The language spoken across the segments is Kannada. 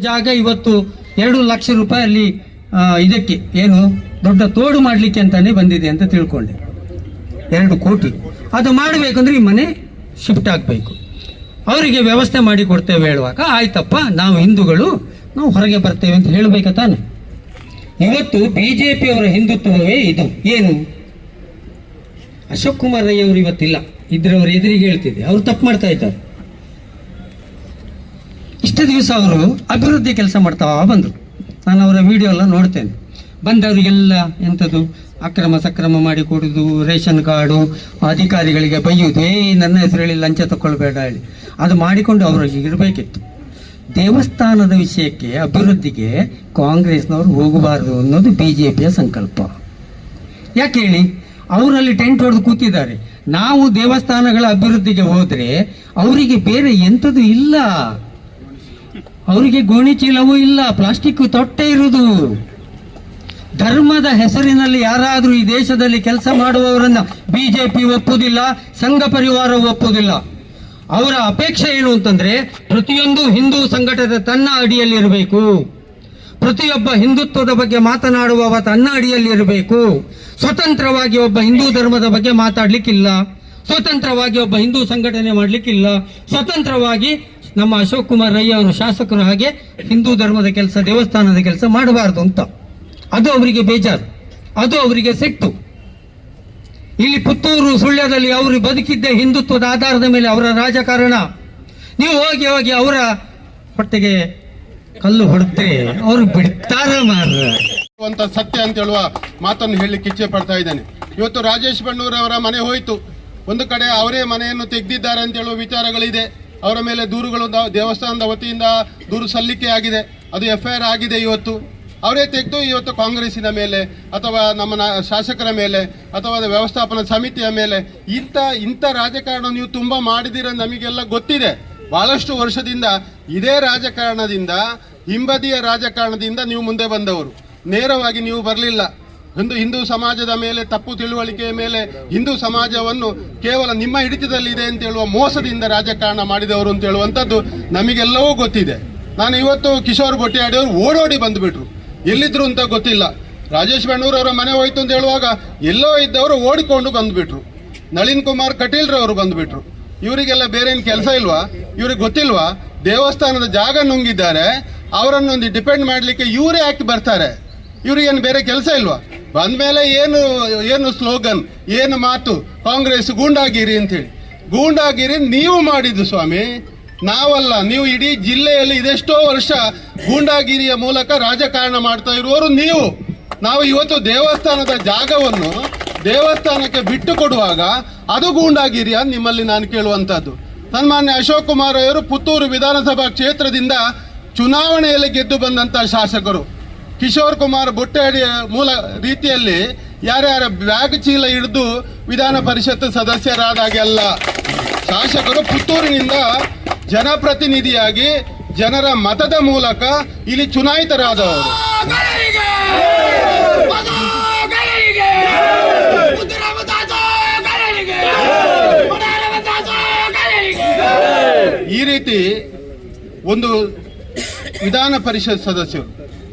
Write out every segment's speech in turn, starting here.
ಜಾಗ ಇವತ್ತು 2 ಲಕ್ಷ ರೂಪಾಯಿ ಅಲ್ಲಿ ಇದಕ್ಕೆ ಏನು ದೊಡ್ಡ ತೋಡು ಮಾಡಲಿಕ್ಕೆ ಅಂತಾನೆ ಬಂದಿದೆ ಅಂತ ತಿಳ್ಕೊಂಡೆ. 2 ಕೋಟಿ ಅದು ಮಾಡಬೇಕಂದ್ರೆ ಈ ಮನೆ ಶಿಫ್ಟ್ ಆಗಬೇಕು. ಅವರಿಗೆ ವ್ಯವಸ್ಥೆ ಮಾಡಿ ಕೊಡ್ತೇವೆ ಹೇಳುವಾಗ ಆಯ್ತಪ್ಪ ನಾವು ಹಿಂದೂಗಳು ನಾವು ಹೊರಗೆ ಬರ್ತೇವೆ ಅಂತ ಹೇಳಬೇಕ ತಾನೆ. ಇವತ್ತು ಬಿಜೆಪಿ ಅವರ ಹಿಂದುತ್ವವೇ ಇದು. ಏನು ಅಶೋಕ್ ಕುಮಾರ್ ರೈ ಅವರು ಇವತ್ತಿಲ್ಲ ಇದ್ರವ್ರ ಎದುರಿಗೆ ಹೇಳ್ತಿದ್ದೆ, ಅವರು ತಪ್ಪು ಮಾಡ್ತಾ ಇದ್ದಾರೆ. ಇಷ್ಟು ದಿವಸ ಅವರು ಅಭಿವೃದ್ಧಿ ಕೆಲಸ ಮಾಡ್ತಾ ಬಂದರು. ನಾನು ಅವರ ವಿಡಿಯೋ ಎಲ್ಲ ನೋಡ್ತೇನೆ. ಬಂದವರಿಗೆಲ್ಲ ಎಂಥದ್ದು ಅಕ್ರಮ ಸಕ್ರಮ ಮಾಡಿ ಕೊಡುದು, ರೇಷನ್ ಕಾರ್ಡು, ಅಧಿಕಾರಿಗಳಿಗೆ ಬೈಯುವುದು, ನನ್ನ ಹೆಸರಲ್ಲಿ ಲಂಚ ತಗೊಳ್ಬೇಡ ಹೇಳಿ ಅದು ಮಾಡಿಕೊಂಡು ಅವರು ಇರಬೇಕಿತ್ತು. ದೇವಸ್ಥಾನದ ವಿಷಯಕ್ಕೆ ಅಭಿವೃದ್ಧಿಗೆ ಕಾಂಗ್ರೆಸ್ನವರು ಹೋಗಬಾರದು ಅನ್ನೋದು ಬಿಜೆಪಿಯ ಸಂಕಲ್ಪ. ಯಾಕೆ ಹೇಳಿ, ಅವರಲ್ಲಿ ಟೆಂಟ್ ಹೊಡೆದು ಕೂತಿದ್ದಾರೆ. ನಾವು ದೇವಸ್ಥಾನಗಳ ಅಭಿವೃದ್ಧಿಗೆ ಹೋದರೆ ಅವರಿಗೆ ಬೇರೆ ಎಂಥದ್ದು ಇಲ್ಲ, ಅವರಿಗೆ ಗೋಣಿ ಚೀಲವೂ ಇಲ್ಲ, ಪ್ಲಾಸ್ಟಿಕ್ ತೊಟ್ಟೆ ಇರುವುದು. ಧರ್ಮದ ಹೆಸರಿನಲ್ಲಿ ಯಾರಾದರೂ ಈ ದೇಶದಲ್ಲಿ ಕೆಲಸ ಮಾಡುವವರನ್ನ ಬಿಜೆಪಿ ಒಪ್ಪುವುದಿಲ್ಲ, ಸಂಘ ಪರಿವಾರ ಒಪ್ಪುವುದಿಲ್ಲ. ಅವರ ಅಪೇಕ್ಷೆ ಏನು ಅಂತಂದ್ರೆ ಪ್ರತಿಯೊಂದು ಹಿಂದೂ ಸಂಘಟನೆ ತನ್ನ ಅಡಿಯಲ್ಲಿ ಇರಬೇಕು, ಪ್ರತಿಯೊಬ್ಬ ಹಿಂದುತ್ವದ ಬಗ್ಗೆ ಮಾತನಾಡುವವ ತನ್ನ ಅಡಿಯಲ್ಲಿ ಇರಬೇಕು. ಸ್ವತಂತ್ರವಾಗಿ ಒಬ್ಬ ಹಿಂದೂ ಧರ್ಮದ ಬಗ್ಗೆ ಮಾತಾಡ್ಲಿಕ್ಕಿಲ್ಲ, ಸ್ವತಂತ್ರವಾಗಿ ಒಬ್ಬ ಹಿಂದೂ ಸಂಘಟನೆ ಮಾಡ್ಲಿಕ್ಕಿಲ್ಲ, ಸ್ವತಂತ್ರವಾಗಿ ನಮ್ಮ ಅಶೋಕ್ ಕುಮಾರ್ ರೈ ಅವರು ಶಾಸಕರು ಹಾಗೆ ಹಿಂದೂ ಧರ್ಮದ ಕೆಲಸ, ದೇವಸ್ಥಾನದ ಕೆಲಸ ಮಾಡಬಾರ್ದು ಅಂತ. ಅದು ಅವರಿಗೆ ಬೇಜಾರು, ಅದು ಅವರಿಗೆ ಸಿಟ್ಟು. ಇಲ್ಲಿ ಪುತ್ತೂರು ಸುಳ್ಯದಲ್ಲಿ ಅವರು ಬದುಕಿದ್ದ ಹಿಂದುತ್ವದ ಆಧಾರದ ಮೇಲೆ ಅವರ ರಾಜಕಾರಣ. ನೀವು ಹೋಗಿ ಹೋಗಿ ಅವರ ಹೊಟ್ಟೆಗೆ ಕಲ್ಲು ಹೊಡೆದ್ರೆ ಅವರು ಬಿಡ್ತಾರ ಅಂತ ಸತ್ಯ ಅಂತ ಹೇಳುವ ಮಾತನ್ನು ಹೇಳಲಿಕ್ಕೆ ಇಚ್ಛೆ ಪಡ್ತಾ ಇದ್ದೇನೆ. ಇವತ್ತು ರಾಜೇಶ್ ಬಣ್ಣೂರ್ ಅವರ ಮನೆ ಹೋಯಿತು. ಒಂದು ಕಡೆ ಅವರೇ ಮನೆಯನ್ನು ತೆಗೆದಿದ್ದಾರೆ ಅಂತ ಹೇಳುವ ವಿಚಾರಗಳಿದೆ. ಅವರ ಮೇಲೆ ದೂರುಗಳು ದೇವಸ್ಥಾನದ ವತಿಯಿಂದ ದೂರು ಸಲ್ಲಿಕೆ ಆಗಿದೆ, ಅದು FIR ಆಗಿದೆ. ಇವತ್ತು ಅವರೇ ತೆಗೆದು ಇವತ್ತು ಕಾಂಗ್ರೆಸ್ಸಿನ ಮೇಲೆ ಅಥವಾ ನಮ್ಮ ಶಾಸಕರ ಮೇಲೆ ಅಥವಾ ವ್ಯವಸ್ಥಾಪನಾ ಸಮಿತಿಯ ಮೇಲೆ ಇಂಥ ರಾಜಕಾರಣ ನೀವು ತುಂಬಾ ಮಾಡಿದಿರ ನಮಗೆಲ್ಲ ಗೊತ್ತಿದೆ. ಬಹಳಷ್ಟು ವರ್ಷದಿಂದ ಇದೇ ರಾಜಕಾರಣದಿಂದ, ಹಿಂಬದಿಯ ರಾಜಕಾರಣದಿಂದ ನೀವು ಮುಂದೆ ಬಂದವರು. ನೇರವಾಗಿ ನೀವು ಬರಲಿಲ್ಲ. ಹಿಂದೂ ಸಮಾಜದ ಮೇಲೆ ತಪ್ಪು ತಿಳುವಳಿಕೆಯ ಮೇಲೆ ಹಿಂದೂ ಸಮಾಜವನ್ನು ಕೇವಲ ನಿಮ್ಮ ಹಿಡಿತದಲ್ಲಿದೆ ಅಂತ ಹೇಳುವ ಮೋಸದಿಂದ ರಾಜಕಾರಣ ಮಾಡಿದವರು ಅಂತ ಹೇಳುವಂಥದ್ದು ನಮಗೆಲ್ಲವೂ ಗೊತ್ತಿದೆ. ನಾನು ಇವತ್ತು ಕಿಶೋರ್ ಗೊಟ್ಟಿಯಾಡಿ ಅವರು ಓಡೋಡಿ ಬಂದುಬಿಟ್ರು, ಎಲ್ಲಿದ್ರು ಅಂತ ಗೊತ್ತಿಲ್ಲ. ರಾಜೇಶ್ ಬಣ್ಣೂರ್ ಅವರ ಮನೆ ಹೋಯ್ತು ಅಂತ ಹೇಳುವಾಗ ಎಲ್ಲೋ ಇದ್ದವರು ಓಡಿಕೊಂಡು ಬಂದುಬಿಟ್ರು. ನಳಿನ್ ಕುಮಾರ್ ಕಟೀಲ್ ರವರು ಬಂದುಬಿಟ್ರು. ಇವರಿಗೆಲ್ಲ ಬೇರೆ ಏನು ಕೆಲಸ ಇಲ್ವಾ? ಇವ್ರಿಗೆ ಗೊತ್ತಿಲ್ವಾ ದೇವಸ್ಥಾನದ ಜಾಗ ನುಂಗಿದ್ದಾರೆ, ಅವರನ್ನೊಂದು ಡಿಪೆಂಡ್ ಮಾಡಲಿಕ್ಕೆ ಇವರೇ ಯಾಕೆ ಬರ್ತಾರೆ? ಇವ್ರಿಗೇನು ಬೇರೆ ಕೆಲಸ ಇಲ್ವಾ? ಬಂದ್ಮೇಲೆ ಏನು ಸ್ಲೋಗನ್, ಏನು ಮಾತು, ಕಾಂಗ್ರೆಸ್ ಗೂಂಡಾಗಿರಿ ಅಂತೇಳಿ. ಗೂಂಡಾಗಿರಿ ನೀವು ಮಾಡಿದ್ದು ಸ್ವಾಮಿ, ನಾವಲ್ಲ. ನೀವು ಇಡೀ ಜಿಲ್ಲೆಯಲ್ಲಿ ಇದೆಷ್ಟೋ ವರ್ಷ ಗೂಂಡಾಗಿರಿಯ ಮೂಲಕ ರಾಜಕಾರಣ ಮಾಡ್ತಾ ಇರುವವರು ನೀವು. ನಾವು ಇವತ್ತು ದೇವಸ್ಥಾನದ ಜಾಗವನ್ನು ದೇವಸ್ಥಾನಕ್ಕೆ ಬಿಟ್ಟು ಕೊಡುವಾಗ ಅದು ಗೂಂಡಾಗಿರಿಯ ನಿಮ್ಮಲ್ಲಿ ನಾನು ಕೇಳುವಂತದ್ದು. ಸನ್ಮಾನ್ಯ ಅಶೋಕ್ ಕುಮಾರ್ ಅವರು ಪುತ್ತೂರು ವಿಧಾನಸಭಾ ಕ್ಷೇತ್ರದಿಂದ ಚುನಾವಣೆಯಲ್ಲಿ ಗೆದ್ದು ಬಂದಂತಹ ಶಾಸಕರು. ಕಿಶೋರ್ ಕುಮಾರ್ ಬೊಟ್ಟೆಯಡಿಯ ಮೂಲ ರೀತಿಯಲ್ಲಿ ಯಾರ್ಯಾರ ಬ್ಯಾಗ್ ಚೀಲ ಹಿಡಿದು ವಿಧಾನ ಪರಿಷತ್ ಸದಸ್ಯರಾದಾಗೆಲ್ಲ ಶಾಸಕರು ಪುತ್ತೂರಿನಿಂದ ಜನಪ್ರತಿನಿಧಿಯಾಗಿ ಜನರ ಮತದ ಮೂಲಕ ಇಲ್ಲಿ ಚುನಾಯಿತರಾದವರು. ಈ ರೀತಿ ಒಂದು ವಿಧಾನ ಪರಿಷತ್ ಸದಸ್ಯರು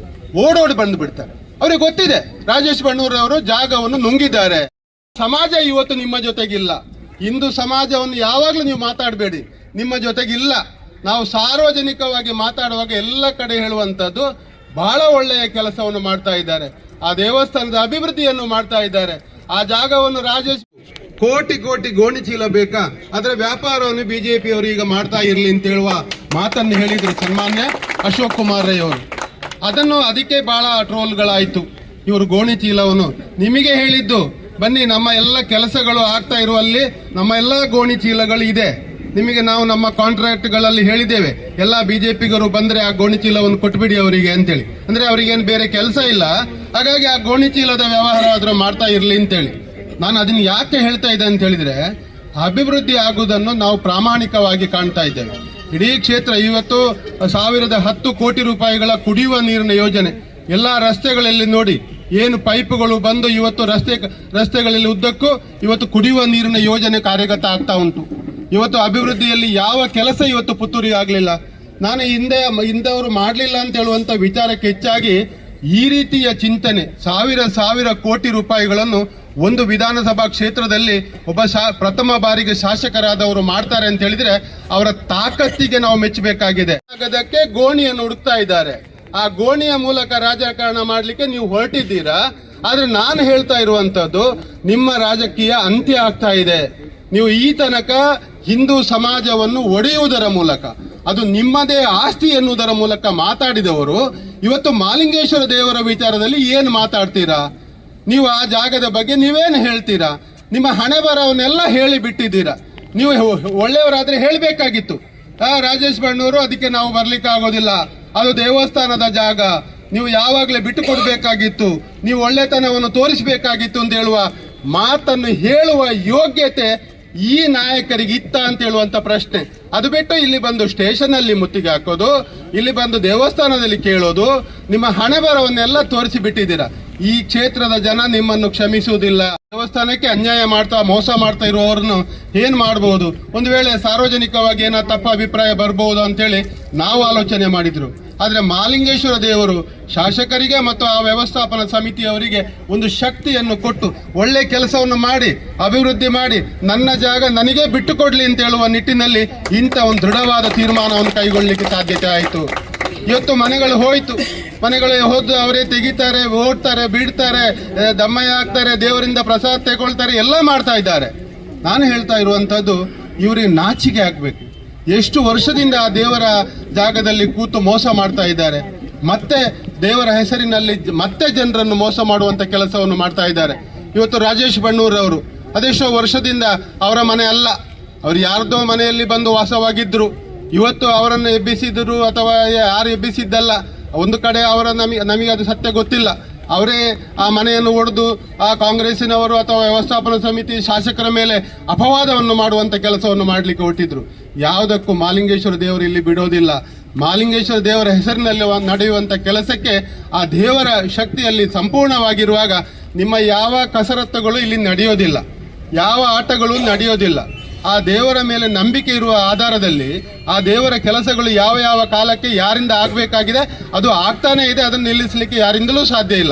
ಓಡೋಡಿ ಬಂದು ಬಿಡ್ತಾರೆ. ಅವ್ರಿಗೆ ಗೊತ್ತಿದೆ ರಾಜೇಶ್ ಬಣ್ಣೂರ್ ಅವರು ಜಾಗವನ್ನು ನುಂಗಿದ್ದಾರೆ. ಸಮಾಜ ಇವತ್ತು ನಿಮ್ಮ ಜೊತೆಗಿಲ್ಲ. ಹಿಂದೂ ಸಮಾಜವನ್ನು ಯಾವಾಗಲೂ ನೀವು ಮಾತಾಡಬೇಡಿ, ನಿಮ್ಮ ಜೊತೆಗಿಲ್ಲ. ನಾವು ಸಾರ್ವಜನಿಕವಾಗಿ ಮಾತಾಡುವಾಗ ಎಲ್ಲ ಕಡೆ ಹೇಳುವಂಥದ್ದು ಬಹಳ ಒಳ್ಳೆಯ ಕೆಲಸವನ್ನು ಮಾಡ್ತಾ ಇದ್ದಾರೆ, ಆ ದೇವಸ್ಥಾನದ ಅಭಿವೃದ್ಧಿಯನ್ನು ಮಾಡ್ತಾ ಇದ್ದಾರೆ. ಆ ಜಾಗವನ್ನು ರಾಜೇಶ್ ಕೋಟಿ ಕೋಟಿ ಗೋಣಿ ಚೀಲ ಬೇಕಾ, ಅದರ ವ್ಯಾಪಾರವನ್ನು ಬಿಜೆಪಿ ಅವರು ಈಗ ಮಾಡ್ತಾ ಇರಲಿ ಅಂತ ಹೇಳುವ ಮಾತನ್ನು ಹೇಳಿದ್ರು ಸನ್ಮಾನ್ಯ ಅಶೋಕ್ ಕುಮಾರ್ ರೈ ಅವರು. ಅದಕ್ಕೆ ಬಹಳ ಟ್ರೋಲ್ಗಳಾಯ್ತು. ಇವರು ಗೋಣಿ ಚೀಲವನ್ನು ನಿಮಗೆ ಹೇಳಿದ್ದು, ಬನ್ನಿ ನಮ್ಮ ಎಲ್ಲ ಕೆಲಸಗಳು ಆಗ್ತಾ ಇರುವಲ್ಲಿ ನಮ್ಮ ಎಲ್ಲ ಗೋಣಿ ಚೀಲಗಳು ಇದೆ, ನಿಮಗೆ ನಾವು ನಮ್ಮ ಕಾಂಟ್ರಾಕ್ಟ್ಗಳಲ್ಲಿ ಹೇಳಿದ್ದೇವೆ, ಎಲ್ಲ ಬಿಜೆಪಿಗರು ಬಂದ್ರೆ ಆ ಗೋಣಿ ಚೀಲವನ್ನು ಕೊಟ್ಬಿಡಿ ಅವರಿಗೆ ಅಂತೇಳಿ. ಅಂದ್ರೆ ಅವ್ರಿಗೇನು ಬೇರೆ ಕೆಲಸ ಇಲ್ಲ, ಹಾಗಾಗಿ ಆ ಗೋಣಿ ಚೀಲದ ವ್ಯವಹಾರ ಆದ್ರೂ ಮಾಡ್ತಾ ಇರ್ಲಿ ಅಂತೇಳಿ. ನಾನು ಅದನ್ನ ಯಾಕೆ ಹೇಳ್ತಾ ಇದ್ದೆ ಅಂತ ಹೇಳಿದ್ರೆ, ಅಭಿವೃದ್ಧಿ ಆಗುವುದನ್ನು ನಾವು ಪ್ರಾಮಾಣಿಕವಾಗಿ ಕಾಣ್ತಾ ಇದ್ದೇವೆ. ಇಡೀ ಕ್ಷೇತ್ರ ಇವತ್ತು 1010 ಕೋಟಿ ರೂಪಾಯಿಗಳ ಕುಡಿಯುವ ನೀರಿನ ಯೋಜನೆ, ಎಲ್ಲ ರಸ್ತೆಗಳಲ್ಲಿ ನೋಡಿ ಏನು ಪೈಪ್ಗಳು ಬಂದು ಇವತ್ತು ರಸ್ತೆಗಳಲ್ಲಿ ಉದ್ದಕ್ಕೂ ಇವತ್ತು ಕುಡಿಯುವ ನೀರಿನ ಯೋಜನೆ ಕಾರ್ಯಗತ ಆಗ್ತಾ ಉಂಟು. ಇವತ್ತು ಅಭಿವೃದ್ಧಿಯಲ್ಲಿ ಯಾವ ಕೆಲಸ ಇವತ್ತು ಪುತ್ತೂರಿಗೆ ಆಗಲಿಲ್ಲ. ನಾನು ಹಿಂದವರು ಮಾಡಲಿಲ್ಲ ಅಂತ ಹೇಳುವಂತ ವಿಚಾರಕ್ಕೆ ಹೆಚ್ಚಾಗಿ ಈ ರೀತಿಯ ಚಿಂತನೆ ಸಾವಿರ ಕೋಟಿ ರೂಪಾಯಿಗಳನ್ನು ಒಂದು ವಿಧಾನಸಭಾ ಕ್ಷೇತ್ರದಲ್ಲಿ ಒಬ್ಬ ಪ್ರಥಮ ಬಾರಿಗೆ ಶಾಸಕರಾದವರು ಮಾಡ್ತಾರೆ ಅಂತ ಹೇಳಿದ್ರೆ ಅವರ ತಾಕತ್ತಿಗೆ ನಾವು ಮೆಚ್ಚಬೇಕಾಗಿದೆ. ಅದಕ್ಕೆ ಗೋಣಿಯನ್ನು ಹುಡುಕ್ತಾ ಇದ್ದಾರೆ. ಆ ಗೋಣಿಯ ಮೂಲಕ ರಾಜಕಾರಣ ಮಾಡಲಿಕ್ಕೆ ನೀವು ಹೊರಟಿದ್ದೀರಾ. ಆದ್ರೆ ನಾನು ಹೇಳ್ತಾ ಇರುವಂತದ್ದು ನಿಮ್ಮ ರಾಜಕೀಯ ಅಂತ್ಯ ಆಗ್ತಾ ಇದೆ. ನೀವು ಈ ತನಕ ಹಿಂದೂ ಸಮಾಜವನ್ನು ಒಡೆಯುವುದರ ಮೂಲಕ, ಅದು ನಿಮ್ಮದೇ ಆಸ್ತಿ ಎನ್ನುವುದರ ಮೂಲಕ ಮಾತಾಡಿದವರು ಇವತ್ತು ಮಾಲಿಂಗೇಶ್ವರ ದೇವರ ವಿಚಾರದಲ್ಲಿ ಏನು ಮಾತಾಡ್ತೀರಾ? ನೀವು ಆ ಜಾಗದ ಬಗ್ಗೆ ನೀವೇನು ಹೇಳ್ತೀರಾ? ನಿಮ್ಮ ಹಣೆ ಬರವನ್ನೆಲ್ಲ ಹೇಳಿ ಬಿಟ್ಟಿದ್ದೀರಾ. ನೀವು ಒಳ್ಳೆಯವರಾದ್ರೆ ಹೇಳಬೇಕಾಗಿತ್ತು, ರಾಜೇಶ್ ಬಣ್ಣವರು ಅದಕ್ಕೆ ನಾವು ಬರ್ಲಿಕ್ಕೆ ಆಗೋದಿಲ್ಲ, ಅದು ದೇವಸ್ಥಾನದ ಜಾಗ, ನೀವು ಯಾವಾಗಲೇ ಬಿಟ್ಟು ಕೊಡಬೇಕಾಗಿತ್ತು, ನೀವು ಒಳ್ಳೆತನವನ್ನು ತೋರಿಸಬೇಕಾಗಿತ್ತು ಅಂತ ಹೇಳುವ ಮಾತನ್ನು ಹೇಳುವ ಯೋಗ್ಯತೆ ಈ ನಾಯಕರಿಗೆ ಇತ್ತ ಅಂತ ಹೇಳುವಂತ ಪ್ರಶ್ನೆ. ಅದು ಬಿಟ್ಟು ಇಲ್ಲಿ ಬಂದು ಸ್ಟೇಷನ್ ಅಲ್ಲಿ ಮುತ್ತಿಗೆ ಹಾಕೋದು, ಇಲ್ಲಿ ಬಂದು ದೇವಸ್ಥಾನದಲ್ಲಿ ಕೇಳೋದು, ನಿಮ್ಮ ಹಣೆ ಬರವನ್ನೆಲ್ಲ ತೋರಿಸಿ ಬಿಟ್ಟಿದ್ದೀರಾ. ಈ ಕ್ಷೇತ್ರದ ಜನ ನಿಮ್ಮನ್ನು ಕ್ಷಮಿಸುವುದಿಲ್ಲ. ದೇವಸ್ಥಾನಕ್ಕೆ ಅನ್ಯಾಯ ಮಾಡ್ತಾ ಮೋಸ ಮಾಡ್ತಾ ಇರುವವರನ್ನು ಏನ್ ಮಾಡಬಹುದು? ಒಂದು ವೇಳೆ ಸಾರ್ವಜನಿಕವಾಗಿ ಏನೋ ತಪ್ಪ ಅಭಿಪ್ರಾಯ ಬರಬಹುದು ಅಂತೇಳಿ ನಾವು ಆಲೋಚನೆ ಮಾಡಿದ್ರು. ಆದ್ರೆ ಮಾಲಿಂಗೇಶ್ವರ ದೇವರು ಶಾಸಕರಿಗೆ ಮತ್ತು ಆ ವ್ಯವಸ್ಥಾಪನಾ ಸಮಿತಿಯವರಿಗೆ ಒಂದು ಶಕ್ತಿಯನ್ನು ಕೊಟ್ಟು ಒಳ್ಳೆ ಕೆಲಸವನ್ನು ಮಾಡಿ ಅಭಿವೃದ್ಧಿ ಮಾಡಿ ನನ್ನ ಜಾಗ ನನಗೆ ಬಿಟ್ಟು ಕೊಡ್ಲಿ ಅಂತ ಹೇಳುವ ನಿಟ್ಟಿನಲ್ಲಿ ಇಂಥ ಒಂದು ದೃಢವಾದ ತೀರ್ಮಾನವನ್ನು ಕೈಗೊಳ್ಳಲಿಕ್ಕೆ ಸಾಧ್ಯತೆ ಆಯಿತು. ಇವತ್ತು ಮನೆಗಳು ಹೋಯ್ತು, ಮನೆಗಳು ಹೋದ್ದು ಅವರೇ ತೆಗಿತಾರೆ, ಓಡ್ತಾರೆ, ಬಿಡ್ತಾರೆ, ದಮ್ಮಯ್ಯ ಹಾಕ್ತಾರೆ, ದೇವರಿಂದ ಪ್ರಸಾದ ತಗೊಳ್ತಾರೆ, ಎಲ್ಲ ಮಾಡ್ತಾ ಇದ್ದಾರೆ. ನಾನು ಹೇಳ್ತಾ ಇರುವಂತದ್ದು ಇವರಿಗೆ ನಾಚಿಕೆ ಆಗ್ಬೇಕು. ಎಷ್ಟು ವರ್ಷದಿಂದ ಆ ದೇವರ ಜಾಗದಲ್ಲಿ ಕೂತು ಮೋಸ ಮಾಡ್ತಾ ಇದ್ದಾರೆ, ಮತ್ತೆ ದೇವರ ಹೆಸರಿನಲ್ಲಿ ಮತ್ತೆ ಜನರನ್ನು ಮೋಸ ಮಾಡುವಂತ ಕೆಲಸವನ್ನು ಮಾಡ್ತಾ ಇದ್ದಾರೆ. ಇವತ್ತು ರಾಜೇಶ್ ಬಣ್ಣೂರ್ ಅವರು ಅದೆಷ್ಟೋ ವರ್ಷದಿಂದ ಅವರ ಮನೆ ಅಲ್ಲ, ಅವ್ರು ಯಾರ್ದೋ ಮನೆಯಲ್ಲಿ ಬಂದು ವಾಸವಾಗಿದ್ರು. ಇವತ್ತು ಅವರನ್ನು ಎಬ್ಬಿಸಿದ್ರು ಅಥವಾ ಯಾರು ಎಬ್ಬಿಸಿದ್ದಲ್ಲ. ಒಂದು ಕಡೆ ಅವರ ನಮಗೆ ಅದು ಸತ್ಯ ಗೊತ್ತಿಲ್ಲ. ಅವರೇ ಆ ಮನೆಯನ್ನು ಒಡೆದು ಆ ಕಾಂಗ್ರೆಸ್ಸಿನವರು ಅಥವಾ ವ್ಯವಸ್ಥಾಪನಾ ಸಮಿತಿ ಶಾಸಕರ ಮೇಲೆ ಅಪವಾದವನ್ನು ಮಾಡುವಂತ ಕೆಲಸವನ್ನು ಮಾಡಲಿಕ್ಕೆ ಹೊರಟಿದ್ರು. ಯಾವುದಕ್ಕೂ ಮಾಲಿಂಗೇಶ್ವರ ದೇವರು ಇಲ್ಲಿ ಬಿಡೋದಿಲ್ಲ. ಮಾಲಿಂಗೇಶ್ವರ ದೇವರ ಹೆಸರಿನಲ್ಲಿ ನಡೆಯುವಂತ ಕೆಲಸಕ್ಕೆ ಆ ದೇವರ ಶಕ್ತಿಯಲ್ಲಿ ಸಂಪೂರ್ಣವಾಗಿರುವಾಗ ನಿಮ್ಮ ಯಾವ ಕಸರತ್ತುಗಳು ಇಲ್ಲಿ ನಡೆಯೋದಿಲ್ಲ, ಯಾವ ಆಟಗಳು ನಡೆಯೋದಿಲ್ಲ. ಆ ದೇವರ ಮೇಲೆ ನಂಬಿಕೆ ಇರುವ ಆಧಾರದಲ್ಲಿ ಆ ದೇವರ ಕೆಲಸಗಳು ಯಾವ ಯಾವ ಕಾಲಕ್ಕೆ ಯಾರಿಂದ ಆಗಬೇಕಾಗಿದೆ ಅದು ಆಗ್ತಾನೆ ಇದೆ. ಅದನ್ನು ನಿಲ್ಲಿಸಲಿಕ್ಕೆ ಯಾರಿಂದಲೂ ಸಾಧ್ಯ ಇಲ್ಲ.